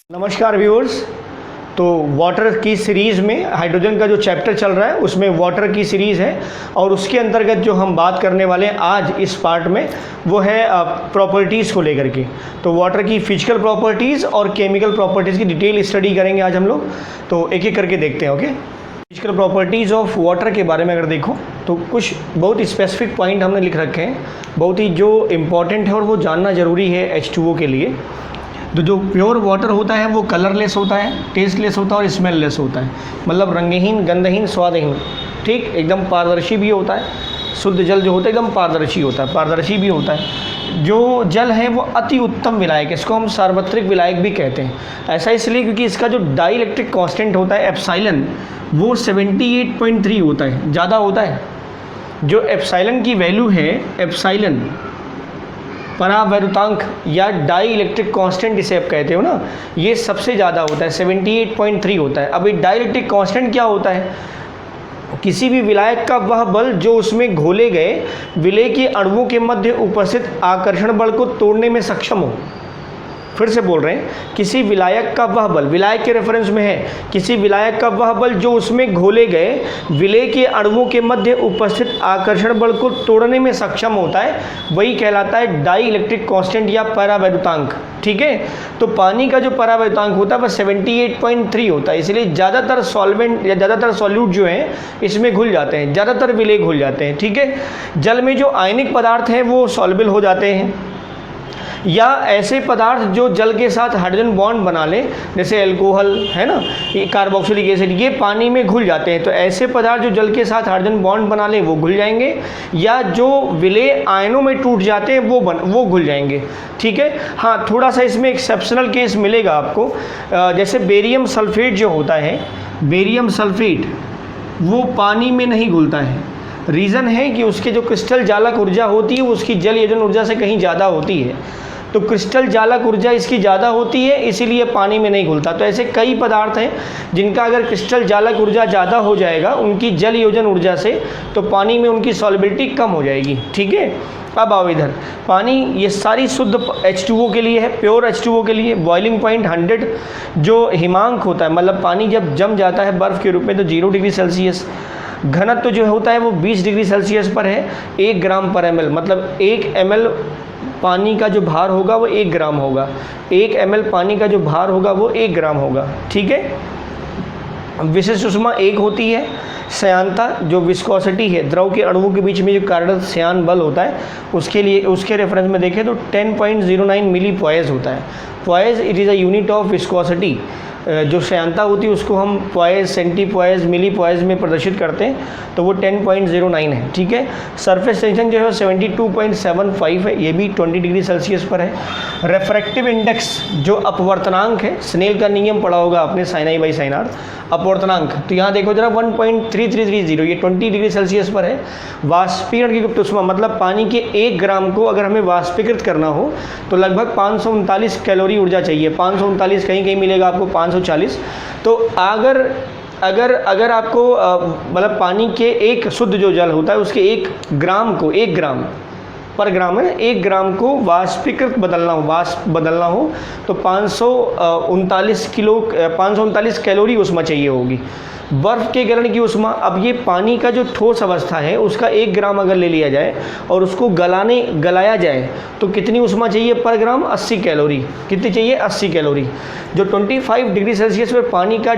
नमस्कार व्यूअर्स। तो वाटर की सीरीज़ में हाइड्रोजन का जो चैप्टर चल रहा है उसमें वाटर की सीरीज़ है और उसके अंतर्गत जो हम बात करने वाले हैं आज इस पार्ट में वो है प्रॉपर्टीज़ को लेकर के। तो वाटर की फिजिकल प्रॉपर्टीज़ और केमिकल प्रॉपर्टीज़ की डिटेल स्टडी करेंगे आज हम लोग। तो एक एक करके देखते हैं। Okay, physical properties of water के बारे में अगर देखो तो कुछ बहुत स्पेसिफिक पॉइंट हमने लिख रखे हैं, बहुत ही जो इम्पॉर्टेंट है और वो जानना ज़रूरी है H2O के लिए। तो जो प्योर वाटर होता है वो कलरलेस होता है, टेस्टलेस होता है और स्मेललेस होता है, मतलब रंगहीन, गंधहीन, स्वादहीन, ठीक, एकदम पारदर्शी भी होता है। शुद्ध जल जो होता है एकदम पारदर्शी होता है, पारदर्शी भी होता है। जो जल है वो अति उत्तम विलायक, इसको हम सार्वत्रिक विलायक भी कहते हैं। ऐसा इसलिए क्योंकि इसका जो डाइलेक्ट्रिक कांस्टेंट होता है एप्सिलॉन वो 78.3 होता है, ज़्यादा होता है। जो एप्सिलॉन की वैल्यू है, एप्सिलॉन परावैद्युतांक या डाई इलेक्ट्रिक कांस्टेंट जिसे आप कहते हो ना, ये सबसे ज़्यादा होता है, 78.3 होता है। अब ये डाई इलेक्ट्रिक कांस्टेंट क्या होता है? किसी भी विलायक का वह बल जो उसमें घोले गए विलेय के अणुओं के मध्य उपस्थित आकर्षण बल को तोड़ने में सक्षम हो। फिर से बोल रहे हैं, किसी विलायक का वह बल, विलायक के रेफरेंस में है, किसी विलायक का वह बल जो उसमें घोले गए विलेय के अणुओं के मध्य उपस्थित आकर्षण बल को तोड़ने में सक्षम होता है, वही कहलाता है डाई इलेक्ट्रिक कांस्टेंट या परावैद्युतांक। ठीक है, तो पानी का जो परावैद्युतांक होता है वह 78.3 होता है, इसलिए ज़्यादातर सॉल्वेंट या ज़्यादातर सॉल्यूट जो हैं इसमें घुल जाते हैं, ज़्यादातर विलेय घुल जाते हैं। ठीक है, जल में जो आयनिक पदार्थ हैं वो सॉल्युबल हो जाते हैं, या ऐसे पदार्थ जो जल के साथ हाइड्रोजन बॉन्ड बना लें, जैसे अल्कोहल है ना, ये कार्बोक्सिलिक एसिड, ये पानी में घुल जाते हैं। तो ऐसे पदार्थ जो जल के साथ हाइड्रोजन बॉन्ड बना लें वो घुल जाएंगे, या जो विलेय आयनों में टूट जाते हैं वो घुल जाएंगे। ठीक है, हाँ, थोड़ा सा इसमें एक्सेप्शनल केस मिलेगा आपको, जैसे बेरियम सल्फेट जो होता है, बेरियम सल्फेट वो पानी में नहीं घुलता है। रीज़न है कि उसके जो क्रिस्टल जालक ऊर्जा होती है वो उसकी जल योजन ऊर्जा से कहीं ज़्यादा होती है, तो क्रिस्टल जालक ऊर्जा इसकी ज़्यादा होती है, इसीलिए पानी में नहीं घुलता। तो ऐसे कई पदार्थ हैं जिनका अगर क्रिस्टल जालक ऊर्जा ज़्यादा हो जाएगा उनकी जल योजन ऊर्जा से, तो पानी में उनकी सॉल्युबिलिटी कम हो जाएगी। ठीक है, अब आओ इधर, पानी ये सारी शुद्ध H2O के लिए है, प्योर H2O के लिए बॉइलिंग पॉइंट 100 जो हिमांक होता है, मतलब पानी जब जम जाता है बर्फ़ के रूप में तो 0 डिग्री सेल्सियस, घनत्व तो जो होता है वो 20 डिग्री सेल्सियस पर है, 1 ग्राम पर ml, मतलब 1 ml पानी का जो भार होगा वो 1 ग्राम होगा, 1 ml पानी का जो भार होगा वो 1 ग्राम होगा। ठीक है, विशिष्ट ऊष्मा 1 होती है। श्यानता जो विस्कोसिटी है, द्रव के अणुओं के बीच में जो कार्यरत श्यान बल होता है उसके लिए, उसके रेफरेंस में देखें तो 10.09 मिली पॉइज होता है। Poise it is a unit of viscosity. जो श्यानता होती है उसको हम poise, centipoise, millipoise में प्रदर्शित करते हैं, तो वो 10.09 है। ठीक है, सरफेस टेंशन जो है 72.75 है, ये भी 20 डिग्री सेल्सियस पर है। रेफ्रैक्टिव इंडेक्स जो अपवर्तनांक है, स्नेल का नियम पढ़ा होगा आपने, sine i by sine r, अपवर्तनांक, तो यहाँ देखो जरा 1.3330, ये 20 डिग्री सेल्सियस पर है। वाष्पीकरण की गुप्त ऊष्मा, मतलब पानी के 1 ग्राम को अगर हमें वाष्पीकृत करना हो तो लगभग 539 कैलोरी ऊर्जा चाहिए। 539 कहीं कहीं मिलेगा आपको 540। तो अगर आपको मतलब पानी के एक शुद्ध जो जल होता है उसके 1 ग्राम को, 1 ग्राम पर ग्राम है, 1 ग्राम को वाष्पीकृत वाष्प बदलना हो तो 539 कैलोरी ऊष्मा चाहिए होगी। बर्फ़ के गलन की ऊष्मा, अब ये पानी का जो ठोस अवस्था है उसका 1 ग्राम अगर ले लिया जाए और उसको गलाया जाए तो कितनी ऊष्मा चाहिए पर ग्राम? 80 कैलोरी। कितनी चाहिए? 80 कैलोरी। जो 25 डिग्री सेल्सियस पर पानी का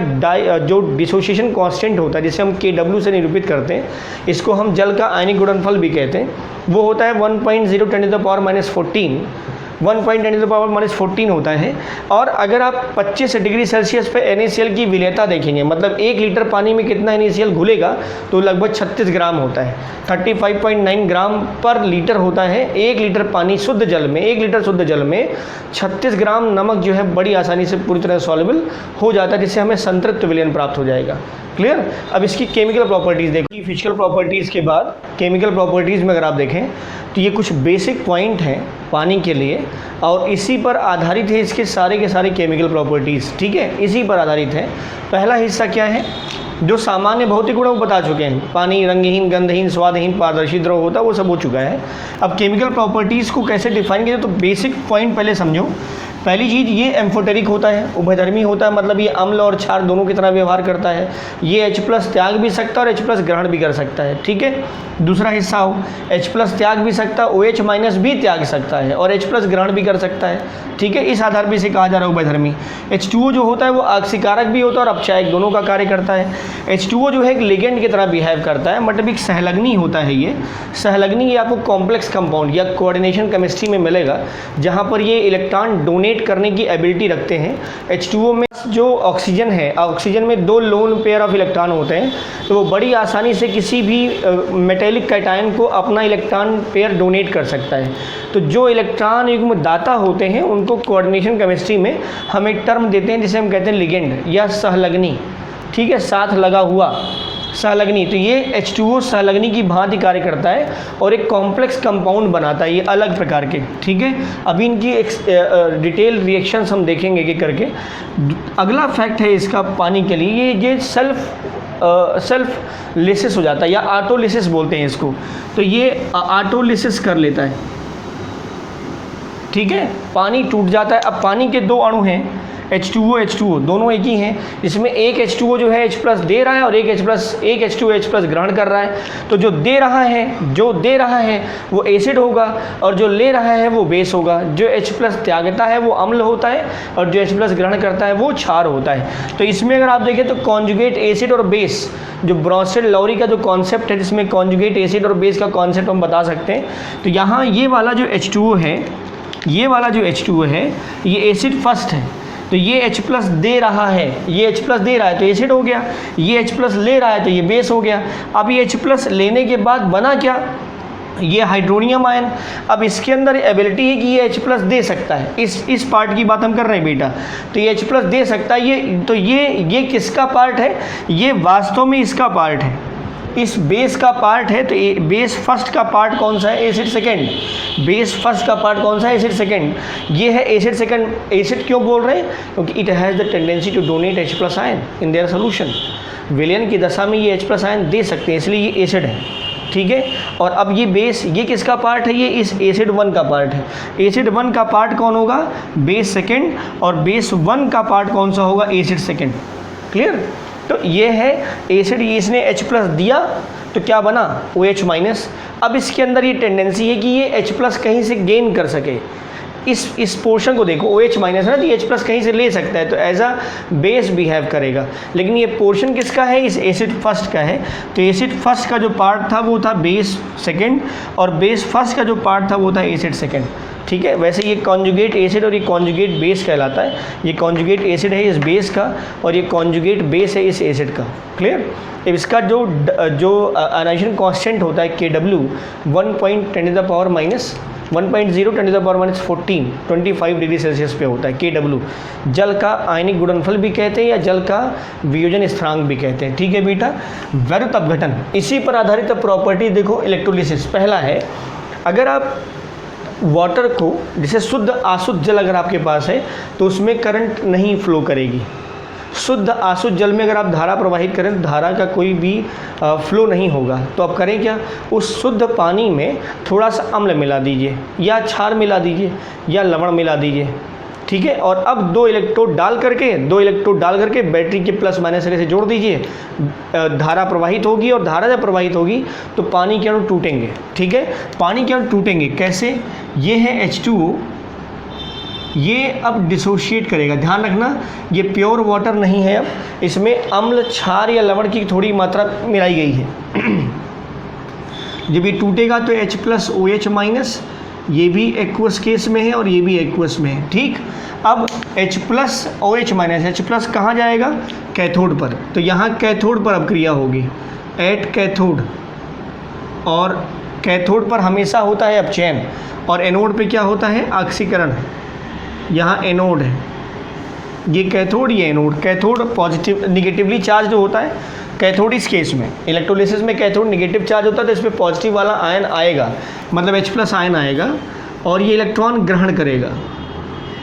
जो डिसोसिएशन कांस्टेंट होता है, जिसे हम KW से निरूपित करते हैं, इसको हम जल का आयनिक गुणनफल भी कहते हैं, वो होता है 1.0 × 10⁻⁻14, 1.10⁻⁻14 होता है। और अगर आप 25 डिग्री सेल्सियस पे NaCl की विलेयता देखेंगे, मतलब 1 लीटर पानी में कितना NaCl घुलेगा, तो लगभग 36 ग्राम होता है, 35.9 ग्राम पर लीटर होता है। 1 लीटर पानी शुद्ध जल में, 1 लीटर शुद्ध जल में 36 ग्राम नमक जो है बड़ी आसानी से पूरी तरह सॉल्युबल हो जाता है, जिससे हमें संतृप्त विलयन प्राप्त हो जाएगा। क्लियर। अब इसकी केमिकल प्रॉपर्टीज़ देखिए। फिजिकल प्रॉपर्टीज़ के बाद केमिकल प्रॉपर्टीज़ में अगर आप देखें तो ये कुछ बेसिक पॉइंट हैं पानी के लिए, और इसी पर आधारित है इसके सारे के सारे केमिकल प्रॉपर्टीज़। ठीक है, इसी पर आधारित है। पहला हिस्सा क्या है? जो सामान्य भौतिक गुण वो बता चुके हैं, पानी रंगहीन, गंधहीन, स्वादहीन, पारदर्शी द्रव होता है, वो सब हो चुका है। अब केमिकल प्रॉपर्टीज़ को कैसे डिफाइन किया, तो बेसिक पॉइंट पहले समझो। पहली चीज़, ये एम्फोटेरिक होता है, उभयधर्मी होता है, मतलब ये अम्ल और क्षार दोनों की तरह व्यवहार करता है। ये H+ त्याग भी सकता है और H+ ग्रहण भी कर सकता है, ठीक है। दूसरा हिस्सा हो, H+ त्याग भी सकता है, OH- भी त्याग सकता है और H+ ग्रहण भी कर सकता है, ठीक है। इस आधार पर इसे कहा जा रहा है उभयधर्मी। H2O जो होता है वो ऑक्सीकारक भी होता है और अपचायक दोनों का कार्य करता है। H2O जो है एक लिगेंड की तरह बिहेव करता है, मतलब एक सहलग्नी होता है। ये सहलग्नी ये आपको कॉम्प्लेक्स कंपाउंड या कोऑर्डिनेशन केमिस्ट्री में मिलेगा, जहाँ पर ये इलेक्ट्रॉन डोनेट करने की एबिलिटी रखते हैं। H2O में जो ऑक्सीजन है, ऑक्सीजन में 2 लोन पेयर ऑफ इलेक्ट्रॉन होते हैं, तो वो बड़ी आसानी से किसी भी मेटेलिक कैटायन को अपना इलेक्ट्रॉन पेयर डोनेट कर सकता है। तो जो इलेक्ट्रॉन युग्म दाता होते हैं उनको कोऑर्डिनेशन केमिस्ट्री में हम एक टर्म देते हैं जिसे हम कहते हैं लिगेंड या सहलग्नी, ठीक है, साथ लगा हुआ सहलग्नी। तो ये H2O सहलग्नी की भांति कार्य करता है और एक कॉम्प्लेक्स कंपाउंड बनाता है, ये अलग प्रकार के, ठीक है। अभी इनकी डिटेल रिएक्शंस हम देखेंगे कि करके। अगला फैक्ट है इसका पानी के लिए, ये सेल्फ लिसिस हो जाता है या ऑटोलिसिस बोलते हैं इसको। तो ये ऑटोलिसिस कर लेता है, ठीक है, पानी टूट जाता है। अब पानी के 2 अणु हैं, H2O दोनों एक ही हैं, जिसमें एक H2O जो है H+ दे रहा है और एक H2O H+ ग्रहण कर रहा है। तो जो दे रहा है वो एसिड होगा और जो ले रहा है वो बेस होगा। जो H+ त्यागता है वो अम्ल होता है और जो H+ ग्रहण करता है वो क्षार होता है। तो इसमें अगर आप देखें तो कॉन्जुगेट एसिड और बेस, जो ब्रॉन्सेल लॉरी का जो कॉन्सेप्ट है जिसमें कॉन्जुगेट एसिड और बेस का कॉन्सेप्ट हम बता सकते हैं। तो यहाँ ये वाला जो H2O है, ये एसिड फर्स्ट है, तो ये H+ दे रहा है, तो एसिड हो गया। ये H+ ले रहा है तो ये बेस हो गया। अब ये H+ लेने के बाद बना क्या, ये हाइड्रोनियम आयन। अब इसके अंदर एबिलिटी है कि ये H+ दे सकता है, इस पार्ट की बात हम कर रहे हैं बेटा। तो ये H+ दे सकता है, ये किसका पार्ट है, ये वास्तव में इसका पार्ट है, इस बेस का पार्ट है। तो बेस फर्स्ट का पार्ट कौन सा है, एसिड सेकेंड। बेस फर्स्ट का पार्ट कौन सा है, एसिड सेकेंड। ये है एसिड सेकेंड। एसिड क्यों बोल रहे हैं, क्योंकि it has the tendency to donate H+ ion in their solution. विलयन की दशा में ये H+ आयन दे सकते हैं, इसलिए ये एसिड है, ठीक है। और अब ये बेस, ये किसका पार्ट है, ये इस एसिड 1 का पार्ट है। एसिड 1 का पार्ट कौन होगा, बेस सेकेंड, और बेस 1 का पार्ट कौन सा होगा, एसिड सेकेंड। क्लियर। तो ये है एसिड, ये इसने H+ दिया तो क्या बना, OH-। अब इसके अंदर ये टेंडेंसी है कि ये H+ कहीं से गेन कर सके। इस पोर्शन को देखो, OH- है ना, तो ये H+ कहीं से ले सकता है, तो एज अ बेस बिहेव करेगा। लेकिन ये पोर्शन किसका है, इस एसिड फर्स्ट का है। तो एसिड फर्स्ट का जो पार्ट था वो था बेस सेकेंड, और बेस फर्स्ट का जो पार्ट था वो था एसिड सेकेंड, ठीक है। वैसे ये कॉन्जुगेट एसिड और ये कॉन्जुगेट बेस कहलाता है। ये कॉन्जुगेट एसिड है इस बेस का और ये कॉन्जुगेट बेस है इस एसिड का। क्लियर। अब इसका जो आयोनाइजेशन कांस्टेंट होता है KW 1.10⁻14 25 डिग्री सेल्सियस पे होता है KW। जल का आयनिक गुणनफल भी कहते हैं या जल का वियोजन स्थिरांक भी कहते हैं, ठीक है बेटा। वैद्युत अपघटन, इसी पर आधारित प्रॉपर्टी देखो इलेक्ट्रोलिसिस। पहला है, अगर आप वाटर को, जैसे शुद्ध अशुद्ध जल अगर आपके पास है तो उसमें करंट नहीं फ्लो करेगी। शुद्ध अशुद्ध जल में अगर आप धारा प्रवाहित करें तो धारा का कोई भी फ्लो नहीं होगा। तो आप करें क्या, उस शुद्ध पानी में थोड़ा सा अम्ल मिला दीजिए या क्षार मिला दीजिए या लवण मिला दीजिए, ठीक है। और अब 2 इलेक्ट्रोड डाल करके बैटरी के प्लस माइनस सिरे से जोड़ दीजिए, धारा प्रवाहित होगी, और धारा जब प्रवाहित होगी तो पानी के अणु टूटेंगे, ठीक है। पानी के अणु टूटेंगे कैसे, ये है H2O, ये अब डिसोशिएट करेगा। ध्यान रखना ये प्योर वाटर नहीं है, अब इसमें अम्ल, क्षार या लवण की थोड़ी मात्रा मिलाई गई है। जब ये टूटेगा तो H+ OH-, ये भी एक्वस केस में है और ये भी एक्वस में है, ठीक। अब H+ OH-, H+ कहाँ जाएगा, कैथोड पर। तो यहाँ कैथोड पर अब क्रिया होगी, एट कैथोड, और कैथोड पर हमेशा होता है अपचयन, और एनोड पे क्या होता है, ऑक्सीकरण। यहाँ एनोड है, ये कैथोड, ये anode. Cathode positive negatively charge जो होता है कैथोड, इस केस में इलेक्ट्रोलिसिस में कैथोड निगेटिव चार्ज होता है, तो इसमें पॉजिटिव वाला आयन आएगा, मतलब H+ आयन आएगा, और ये इलेक्ट्रॉन ग्रहण करेगा,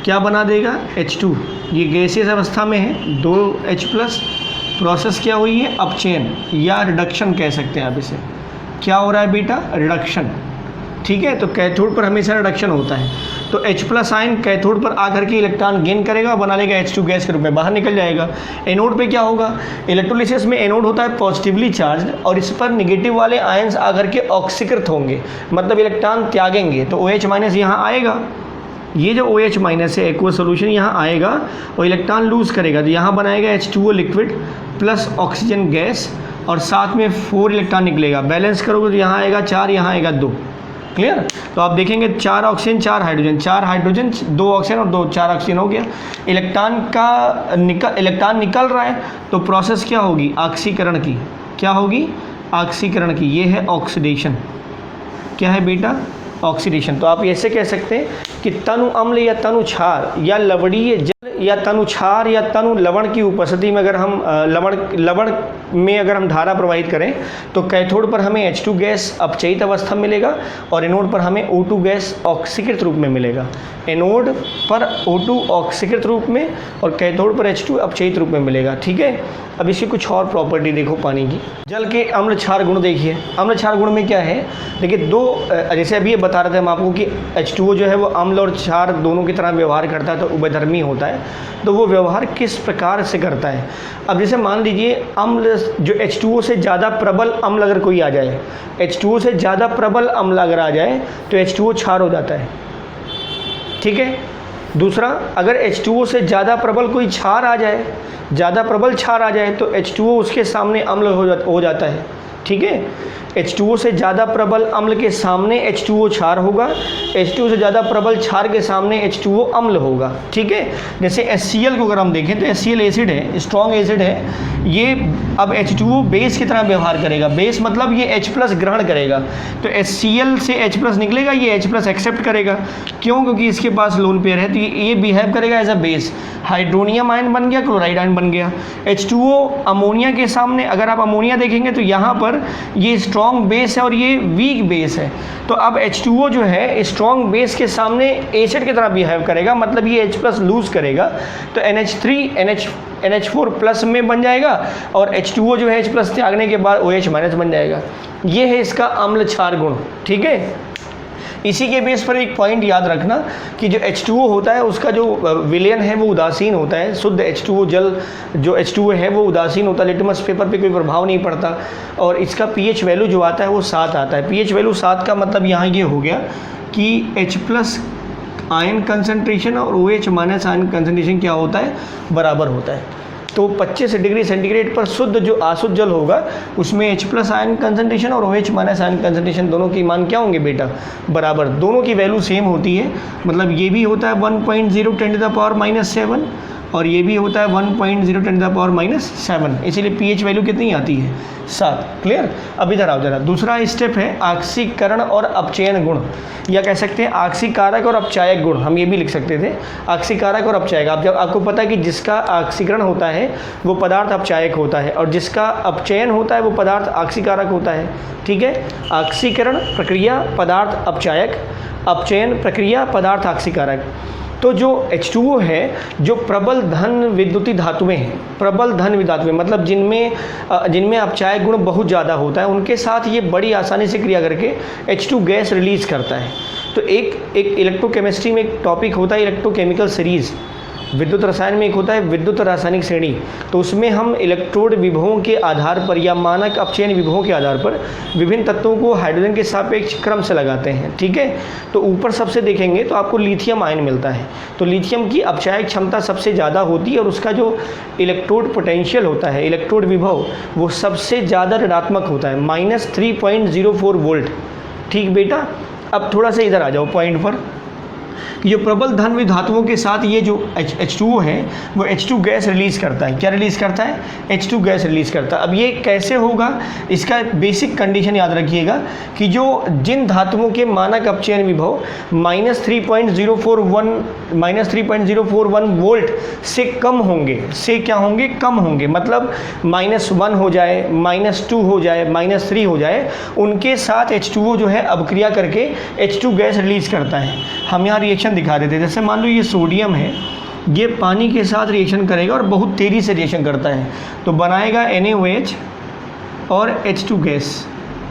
क्या बना देगा, H2। ये गैसियस अवस्था में है, 2 H+ प्रोसेस क्या हुई है, अपचयन या रिडक्शन कह सकते हैं आप इसे। क्या हो रहा है बेटा, रिडक्शन। ठीक है, तो कैथोड पर हमेशा रिडक्शन होता है। तो H+ आयन कैथोड पर आकर के इलेक्ट्रॉन गेन करेगा, बना लेगा H2 गैस के रूप में, बाहर निकल जाएगा। एनोड पे क्या होगा, इलेक्ट्रोलिसिस में एनोड होता है पॉजिटिवली चार्ज और इस पर निगेटिव वाले आयन्स आकर के ऑक्सीकृत होंगे, मतलब इलेक्ट्रॉन त्यागेंगे, तो OH- यहाँ आएगा। ये जो OH- है एक्वा सोल्यूशन यहाँ आएगा और इलेक्ट्रॉन लूज करेगा, तो यहाँ बनाएगा H2O liquid plus oxygen gas और साथ में 4 इलेक्ट्रॉन निकलेगा। बैलेंस करोगे तो यहाँ आएगा 4, यहाँ आएगा 2। क्लियर। तो आप देखेंगे 4 ऑक्सीजन 4 हाइड्रोजन, 4 हाइड्रोजन 2 ऑक्सीजन और 2 4 ऑक्सीजन हो गया। इलेक्ट्रॉन निकल रहा है तो प्रोसेस क्या होगी, ऑक्सीकरण की। क्या होगी, ऑक्सीकरण की। ये है ऑक्सीडेशन। क्या है बेटा, ऑक्सीडेशन। तो आप ऐसे कह सकते हैं कि तनु अम्ल या तनु क्षार या लवणीय जल या तनु क्षार या तनु लवण की उपस्थिति में अगर हम लवण में अगर हम धारा प्रवाहित करें तो कैथोड पर हमें H2 गैस अपचयित अवस्था में मिलेगा और एनोड पर हमें O2 गैस ऑक्सीकृत रूप में मिलेगा। एनोड पर O2 ऑक्सीकृत रूप में और कैथोड पर H2 अपचयित रूप में मिलेगा। ठीक है, अब इसकी कुछ और प्रॉपर्टी देखो पानी की। जल के अम्ल क्षार गुण देखिए। अम्ल क्षार गुण में क्या है, देखिए दो, जैसे अभी ये बता रहे थे हम आपको कि H2O जो है वो अम्ल और क्षार दोनों की तरह व्यवहार करता है, तो उभयधर्मी होता है। तो वो व्यवहार किस प्रकार से करता है, अब जैसे मान लीजिए अम्ल जो H2O से ज़्यादा प्रबल अम्ल अगर कोई आ जाए, H2O से ज़्यादा प्रबल अम्ल अगर आ जाए तो H2O क्षार हो जाता है। ठीक है, दूसरा अगर H2O से ज़्यादा प्रबल कोई क्षार आ जाए, ज़्यादा प्रबल क्षार आ जाए तो H2O उसके सामने अम्ल हो जाता है। ठीक है, H2O से ज़्यादा प्रबल अम्ल के सामने H2O क्षार होगा, H2O से ज़्यादा प्रबल क्षार के सामने H2O अम्ल होगा। ठीक है, जैसे HCl को अगर हम देखें तो HCl एसिड है, स्ट्रॉन्ग एसिड है, ये अब H2O बेस की तरह व्यवहार करेगा। बेस मतलब ये H+ ग्रहण करेगा, तो HCl से H+ निकलेगा, ये H+ एक्सेप्ट करेगा। क्यों, क्योंकि इसके पास लोन पेयर है, तो ये बिहेव करेगा as a base. Hydronium ion बन गया, क्लोराइड आयन बन गया। H2O अमोनिया के सामने, अगर आप अमोनिया देखेंगे तो यहाँ पर ये स्ट्रॉन्ग बेस है और ये वीक बेस है, तो अब H2O जो है स्ट्रॉन्ग बेस के सामने एसिड की तरह बिहेव करेगा, मतलब ये H+ लूज करेगा, तो NH3 NH4+ में बन जाएगा और H2O जो है H+ त्यागने के बाद OH- बन जाएगा। ये है इसका अम्ल क्षार गुण। ठीक है, इसी के बेस पर एक पॉइंट याद रखना कि जो H2O होता है उसका जो विलयन है वो उदासीन होता है। शुद्ध H2O जल जो H2O है वो उदासीन होता है, लिटमस पेपर पे कोई प्रभाव नहीं पड़ता और इसका pH वैल्यू जो आता है वो 7 आता है। pH वैल्यू 7 का मतलब यहाँ ये हो गया कि H+ आयन कंसंट्रेशन और OH- आयन कंसंट्रेशन क्या होता है, बराबर होता है। तो 25 डिग्री सेंटीग्रेड पर शुद्ध जो अशुद्ध जल होगा उसमें H+ आयन कंसंट्रेशन और OH- आयन कंसंट्रेशन दोनों की मान क्या होंगे बेटा, बराबर। दोनों की वैल्यू सेम होती है, मतलब ये भी होता है 1.0 × 10⁻⁷ और ये भी होता है 1.0 × 10⁻⁷, इसीलिए pH वैल्यू कितनी आती है, 7। क्लियर। अब इधर आओ जरा, दूसरा स्टेप है ऑक्सीकरण और अपचयन गुण, या कह सकते हैं ऑक्सीकारक और अपचायक गुण, हम ये भी लिख सकते थे। ऑक्सीकारक और अपचायक, आप जब आपको पता है कि जिसका ऑक्सीकरण होता है वो पदार्थ अपचायक होता है और जिसका अपचयन होता है वो पदार्थ ऑक्सीकारक होता है। ठीक है, ऑक्सीकरण प्रक्रिया पदार्थ अपचायक, अपचयन प्रक्रिया पदार्थ ऑक्सीकारक। तो जो H2O है, जो प्रबल धन विद्युतीय धातुएं हैं, प्रबल धन धातुएं मतलब जिनमें अपचायक गुण बहुत ज़्यादा होता है, उनके साथ ये बड़ी आसानी से क्रिया करके H2 गैस रिलीज करता है। तो एक इलेक्ट्रोकेमिस्ट्री में एक टॉपिक होता है इलेक्ट्रोकेमिकल सीरीज़, विद्युत रसायन में एक होता है विद्युत रासायनिक श्रेणी, तो उसमें हम इलेक्ट्रोड विभवों के आधार पर या मानक अपचयन विभवों के आधार पर विभिन्न तत्वों को हाइड्रोजन के सापेक्ष क्रम से लगाते हैं। ठीक है, तो ऊपर सबसे देखेंगे तो आपको लिथियम आयन मिलता है, तो लिथियम की अपचायक क्षमता सबसे ज़्यादा होती है और उसका जो इलेक्ट्रोड पोटेंशियल होता है, इलेक्ट्रोड विभव, वो सबसे ज़्यादा ऋणात्मक होता है, -3.04 वोल्ट। ठीक बेटा, अब थोड़ा सा इधर आ जाओ पॉइंट पर। ये प्रबल धन धातुओं के साथ ये जो H2O है वो H2 गैस रिलीज़ करता है। क्या रिलीज़ करता है, H2 गैस रिलीज़ करता है। अब ये कैसे होगा, इसका बेसिक कंडीशन याद रखिएगा कि जो जिन धातुओं के मानक अपचयन विभव -3.041 वोल्ट से कम होंगे, से क्या होंगे, कम होंगे, मतलब -1 हो जाए, -2 हो जाए, -3 हो जाए, उनके साथ H2O जो है अभिक्रिया करके H2 गैस रिलीज़ करता है। हम यहाँ रिएक्शन दिखा देते हैं। जैसे मान लो ये सोडियम है, ये पानी के साथ रिएक्शन करेगा और बहुत तेज़ी से रिएक्शन करता है, तो बनाएगा NaOH और H2 गैस,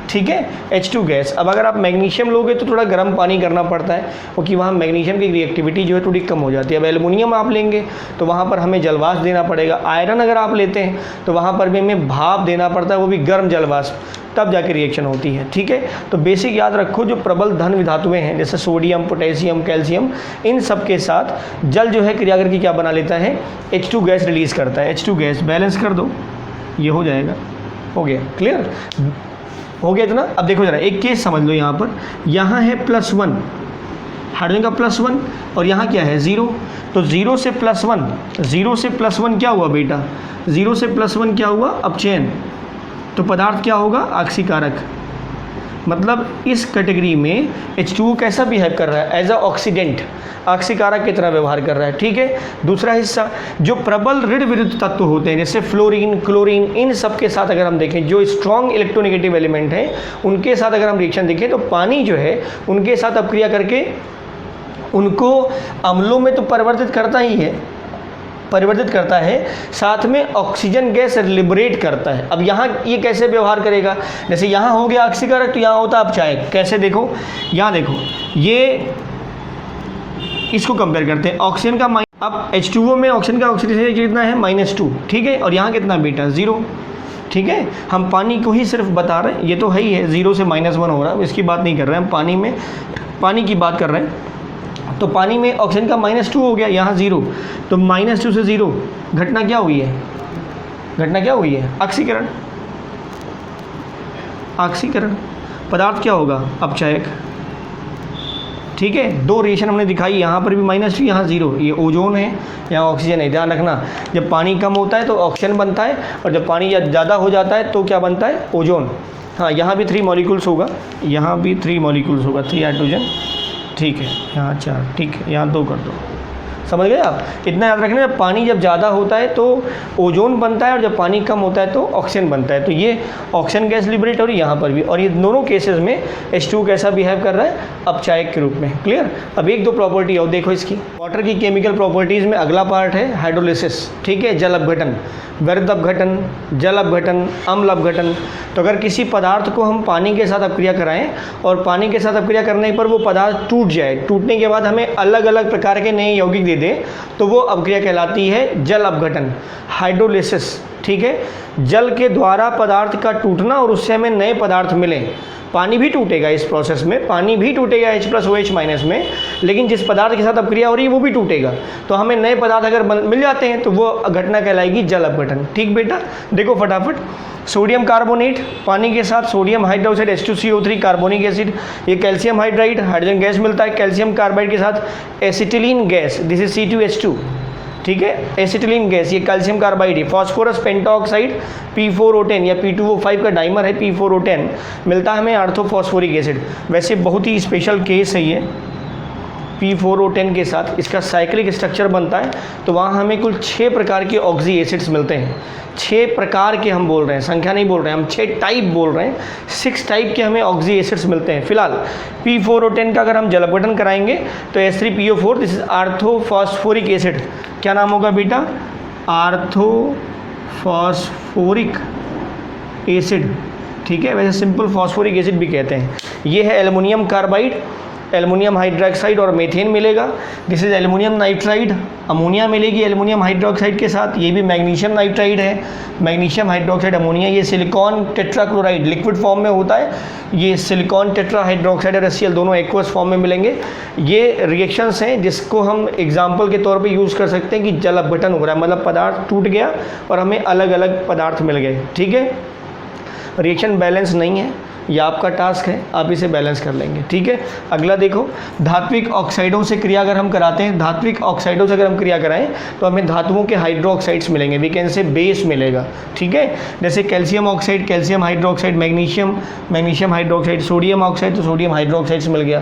ठीक है, H2 गैस। अब अगर आप मैग्नीशियम लोगे तो थोड़ा गर्म पानी करना पड़ता है, क्योंकि वहाँ मैग्नीशियम की रिएक्टिविटी जो है थोड़ी कम हो जाती है। अब एल्युमिनियम आप लेंगे तो वहाँ पर हमें जलवाष्प देना पड़ेगा। आयरन अगर आप लेते हैं तो वहाँ पर भी हमें भाप देना पड़ता है, वो भी गर्म जलवाष्प, तब जाके रिएक्शन होती है, ठीक है। तो बेसिक याद रखो, जो प्रबल धन विधातुएं हैं जैसे सोडियम, पोटेशियम, कैल्शियम, इन सब के साथ जल जो है क्रिया करके क्या बना लेता है, H2 गैस रिलीज़ करता है। H2 गैस बैलेंस कर दो, ये हो जाएगा, हो गया, क्लियर हो गया इतना। अब देखो जरा एक केस समझ लो, यहाँ पर यहाँ है +1 हाइड्रोजन का +1 और यहाँ क्या है 0, तो 0 से +1, 0 से +1 क्या हुआ बेटा, 0 से +1 क्या हुआ अपचयन, तो पदार्थ क्या होगा ऑक्सीकारक। मतलब इस कैटेगरी में H2O कैसा बिहेव कर रहा है, एज अ ऑक्सीडेंट, ऑक्सीकारक की तरह व्यवहार कर रहा है, ठीक है। दूसरा हिस्सा, जो प्रबल ऋण विरुद्ध तत्व होते हैं जैसे फ्लोरीन, क्लोरीन, इन सब के साथ अगर हम देखें, जो स्ट्रॉन्ग इलेक्ट्रोनेगेटिव एलिमेंट हैं उनके साथ अगर हम रिएक्शन देखें, तो पानी जो है उनके साथ अपक्रिया करके उनको अम्लों में तो परिवर्तित करता ही है, परिवर्तित करता है, साथ में ऑक्सीजन गैस लिबरेट करता है। अब यहाँ ये कैसे व्यवहार करेगा, जैसे यहाँ हो गया ऑक्सीकारक तो यहाँ होता अपचायक। कैसे देखो, यहाँ देखो, ये इसको कंपेयर करते हैं, ऑक्सीजन का अब H2O में ऑक्सीजन का ऑक्सीडेशन कितना है -2, ठीक है, और यहाँ कितना बेटा 0, ठीक है। हम पानी को ही सिर्फ बता रहे हैं, ये तो है ही है, 0 से -1 हो रहा है, इसकी बात नहीं कर रहे हैं हम, पानी की बात कर रहे हैं। तो पानी में ऑक्सीजन का -2 हो गया, यहाँ 0, तो -2 से 0 घटना क्या हुई है, घटना क्या हुई है, ऑक्सीकरण, ऑक्सीकरण, पदार्थ क्या होगा अपचायक, ठीक है। दो रिएक्शन हमने दिखाई, यहाँ पर भी -2, यहाँ 0, ये ओजोन है, यहाँ ऑक्सीजन है। ध्यान रखना, जब पानी कम होता है तो ऑक्सीजन बनता है, और जब पानी ज़्यादा हो जाता है तो क्या बनता है, ओजोन। हाँ, यहाँ भी 3 मॉलिक्यूल्स होगा, यहाँ भी 3 मॉलिक्यूल्स होगा, 3 हाइड्रोजन, ठीक है, यहाँ 4, ठीक है, यहाँ 2 कर दो, समझ गए आप। इतना याद रखना, पानी जब ज़्यादा होता है तो ओजोन बनता है, और जब पानी कम होता है तो ऑक्सीजन बनता है। तो ये ऑक्सीजन गैस लिबरेट हो रही है यहाँ पर भी, और ये दोनों केसेस में H2 कैसा बिहेव कर रहा है, अपचायक के रूप में, क्लियर। अब एक दो प्रॉपर्टी और देखो इसकी, वाटर की केमिकल प्रॉपर्टीज़ में अगला पार्ट है हाइड्रोलिसिस, ठीक है, जल अपघटन, व्यर्थ अपघटन, जल अपघटन, अम्ल अपघटन। तो अगर किसी पदार्थ को हम पानी के साथ अपक्रिया कराएं और पानी के साथ अपक्रिया करने पर वो पदार्थ टूट जाए, टूटने के बाद हमें अलग अलग प्रकार के नए यौगिक दे दे, तो वो अपक्रिया कहलाती है जल अपघटन, हाइड्रोलिसिस, ठीक है। जल के द्वारा पदार्थ का टूटना और उससे हमें नए पदार्थ मिलें। पानी भी टूटेगा इस प्रोसेस में, पानी भी टूटेगा H+OH- में, लेकिन जिस पदार्थ के साथ अपक्रिया हो रही है वो भी टूटेगा, तो हमें नए पदार्थ अगर मिल जाते हैं तो वो घटना कहलाएगी जल अपघटन, ठीक बेटा। देखो फटाफट, सोडियम कार्बोनेट, पानी के साथ sodium hydroxide H2CO3 carbonic acid, ये कैल्शियम हाइड्राइड, हाइड्रोजन गैस मिलता है कैल्शियम कार्बाइड के साथ, acetylene gas, this is C2H2, ठीक है, एसिटिलीन गैस, ये कैल्शियम कार्बाइड है। फॉस्फोरस पेंटाऑक्साइड P4O10 या P2O5 का डाइमर है P4O10, मिलता है हमें ऑर्थोफॉस्फोरिक एसिड। वैसे बहुत ही स्पेशल केस है ये P4O10 के साथ, इसका साइक्लिक स्ट्रक्चर बनता है, तो वहाँ हमें कुल 6 प्रकार के ऑक्सी एसिड्स मिलते हैं। 6 प्रकार के हम बोल रहे हैं, संख्या नहीं बोल रहे हैं हम, 6 टाइप बोल रहे हैं, 6 टाइप के हमें ऑक्सी एसिड्स मिलते हैं। फिलहाल P4O10 का अगर हम जल अपघटन कराएंगे तो H3PO4, this is orthophosphoric acid, क्या नाम होगा बेटा, ऑर्थोफॉस्फोरिक एसिड, ठीक है। वैसे सिंपल फॉस्फोरिक एसिड भी कहते हैं। ये है एल्युमिनियम कार्बाइड, एल्युमिनियम हाइड्रोक्साइड और मीथेन मिलेगा, this is aluminium nitride, ammonia मिलेगी एल्युमिनियम हाइड्रोक्साइड के साथ, ये भी मैग्नीशियम नाइट्राइड है, मैग्नीशियम हाइड्रोक्साइड अमोनिया। ये सिलिकॉन टेट्राक्लोराइड लिक्विड फॉर्म में होता है, ये सिलिकॉन टेट्रा हाइड्रोक्साइड और HCl दोनों एक्वस फॉर्म में मिलेंगे। ये रिएक्शंस हैं जिसको हम एग्जाम्पल के तौर पे यूज़ कर सकते हैं कि जल अपघटन हो रहा है, मतलब पदार्थ टूट गया और हमें अलग अलग पदार्थ मिल गए, ठीक है। रिएक्शन बैलेंस नहीं है, ये आपका टास्क है, आप इसे बैलेंस कर लेंगे, ठीक है। अगला देखो, धात्विक ऑक्साइडों से क्रिया अगर हम कराते हैं, धात्विक ऑक्साइडों से अगर हम क्रिया कराएं तो हमें धातुओं के हाइड्रोक्साइड्स मिलेंगे, वी कैन से बेस मिलेगा, ठीक है। जैसे calcium oxide, calcium hydroxide, magnesium, magnesium hydroxide, sodium oxide, तो सोडियम हाइड्रोक्साइड्स मिल गया।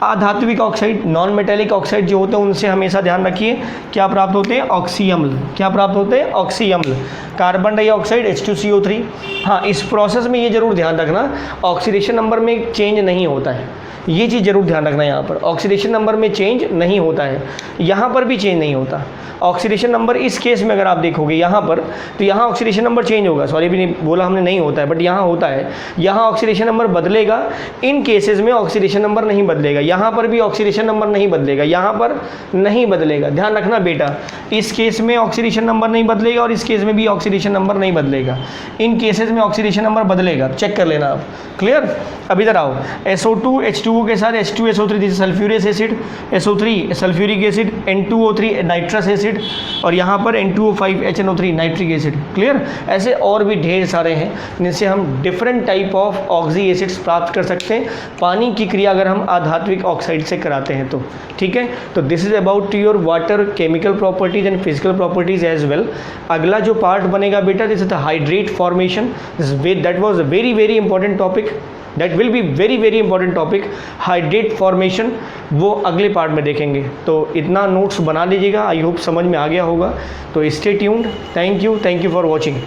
अधात्विक ऑक्साइड, नॉन मेटेलिक ऑक्साइड जो होते हैं उनसे हमेशा ध्यान रखिए क्या प्राप्त होते हैं, ऑक्सी अम्ल, क्या प्राप्त होते हैं, ऑक्सी अम्ल। कार्बन डाइऑक्साइड H2CO3, हाँ इस प्रोसेस में ये जरूर ध्यान रखना ऑक्सीडेशन नंबर में चेंज नहीं होता है, ये चीज़ जरूर ध्यान रखना। यहाँ पर ऑक्सीडेशन नंबर में चेंज नहीं होता है, यहाँ पर भी चेंज नहीं होता। ऑक्सीडेशन नंबर इस केस में अगर आप देखोगे यहाँ पर, तो यहाँ ऑक्सीडेशन नंबर चेंज होगा, सॉरी भी नहीं बोला हमने, नहीं होता है, बट यहाँ होता है। यहाँ ऑक्सीडेशन नंबर बदलेगा, इन केसेस में ऑक्सीडेशन नंबर नहीं बदलेगा। यहाँ पर भी ऑक्सीडेशन नंबर नहीं बदलेगा, यहाँ पर नहीं बदलेगा। ध्यान रखना बेटा, इस केस में ऑक्सीडेशन नंबर नहीं बदलेगा और इस केस में भी ऑक्सीडेशन नंबर नहीं बदलेगा। इन केसेस में ऑक्सीडेशन नंबर बदलेगा, चेक कर लेना आप। क्लियर? अब इधर आओ, SO2 H2O के साथ H2SO3 this sulphuric acid, SO3 sulphuric acid, N2O3 nitrous acid, और यहाँ पर N2O5 HNO3 nitric acid. Clear? ऐसे और भी ढेर सारे हैं जिनसे हम different type of oxy acids प्राप्त कर सकते हैं पानी की क्रिया अगर हम अधात्विक ऑक्साइड से कराते हैं तो। ठीक है, तो this is about your water chemical properties and physical properties as well. अगला जो पार्ट बनेगा बेटा, this is the hydrate formation, that was a very very important topic, that will be very very important topic, hydrate formation, वो अगले part में देखेंगे। तो इतना नोट्स बना लीजिएगा, आई होप समझ में आ गया होगा। तो stay tuned, thank you for watching.